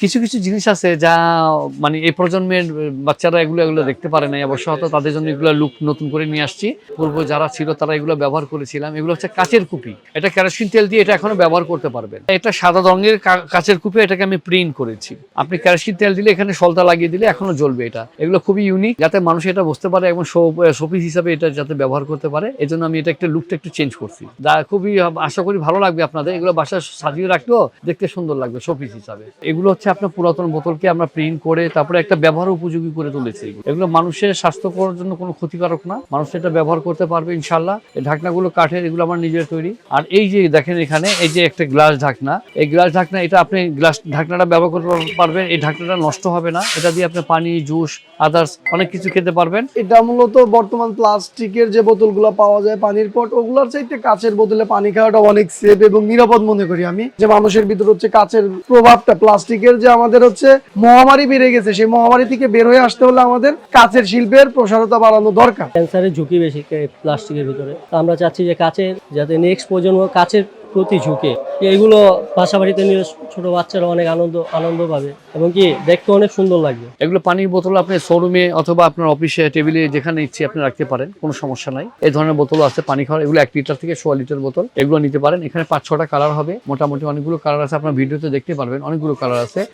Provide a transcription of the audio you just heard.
কিছু কিছু জিনিস আছে যা মানে এই প্রজন্মের বাচ্চারা এগুলো দেখতে পারে না, অবশ্য হয়তো তাদের জন্য এগুলো লুক নতুন করে নিয়ে আসছি। পূর্ব যারা ছিল তারা এগুলো ব্যবহার করেছিলাম। এগুলো হচ্ছে কাচের কুপি, এটা কেরোসিন তেল দিয়ে এটা এখনো ব্যবহার করতে পারবেন। এটা সাদা রঙের কাচের কুপি, এটাকে আমি প্রিন্ট করেছি। আপনি কেরোসিন তেল দিলে এখানে সলতা লাগিয়ে দিলে এখনো জ্বলবে। এগুলো খুবই ইউনিক, যাতে মানুষ এটা বুঝতে পারে এবং শোপিস হিসাবে এটা যাতে ব্যবহার করতে পারে। এই জন্য আমি এটা একটা লুকটা একটু চেঞ্জ করছি, যা খুবই আশা করি ভালো লাগবে আপনাদের। এগুলো বাসায় সাজিয়ে রাখলেও দেখতে সুন্দর লাগবে শোপিস হিসাবে। এগুলো হচ্ছে আপনার পুরাতন বোতলকে আমরা প্রিন্ট করে তারপরে একটা ব্যবহার উপযোগী করে তুলেছি। এগুলো মানুষের স্বাস্থ্যকর জন্য কোনো ক্ষতিকারক না, মানুষ এটা ব্যবহার করতে পারবে ইনশাল্লাহ। এই ঢাকনাগুলো কাঠের, এগুলো আমার নিজের তৈরি। আর এই যে দেখেন এখানে এই যে একটা গ্লাস ঢাকনা, এই গ্লাস ঢাকনা এটা আপনি গ্লাস ঢাকনাটা ব্যবহার করতে পারবেন। এই ঢাকনাটা নষ্ট হবে না, এটা দিয়ে আপনি পানি, জুস, আদার্স অনেক কিছু খেতে পারবেন। এটা মূলত বর্তমান প্লাস্টিকের যে বোতলগুলো পাওয়া যায় পানির পট, ওগুলোর চাইতে কাচের বোতলে পানি খাওয়াটা অনেক সেফ এবং নিরাপদ মনে করি আমি। যে মানুষের ভিতর হচ্ছে কাচের প্রভাবটা, প্লাস্টিকের যে আমাদের হচ্ছে মহামারী বেড়ে গেছে, সেই মহামারী থেকে বের হয়ে আসতে হলে আমাদের কাচের শিল্পের প্রসারতা বাড়ানো দরকার। ক্যান্সারের ঝুঁকি বেশি প্লাস্টিকের ভিতরে। আমরা চাচ্ছি যে কাচের, যাতে নেক্সট প্রজন্ম কাচের প্রতি ঝুঁকে, এগুলো বাসা বাড়িতে নিয়ে ছোট বাচ্চারা অনেক আনন্দ পাবে এবং কি দেখতে অনেক সুন্দর লাগবে। এগুলো পানির বোতল আপনি শোরুমে অথবা আপনার অফিসে টেবিলে যেখানে ইচ্ছে আপনি রাখতে পারেন, কোনো সমস্যা নাই। এই ধরনের বোতল আছে পানি খাওয়ার, এগুলো 1 লিটার থেকে 1.25 লিটার বোতল, এগুলো নিতে পারেন। এখানে 5-6টা কালার হবে, মোটামুটি অনেকগুলো কালার আছে, আপনার ভিডিওতে দেখতে পারবেন, অনেকগুলো কালার আছে।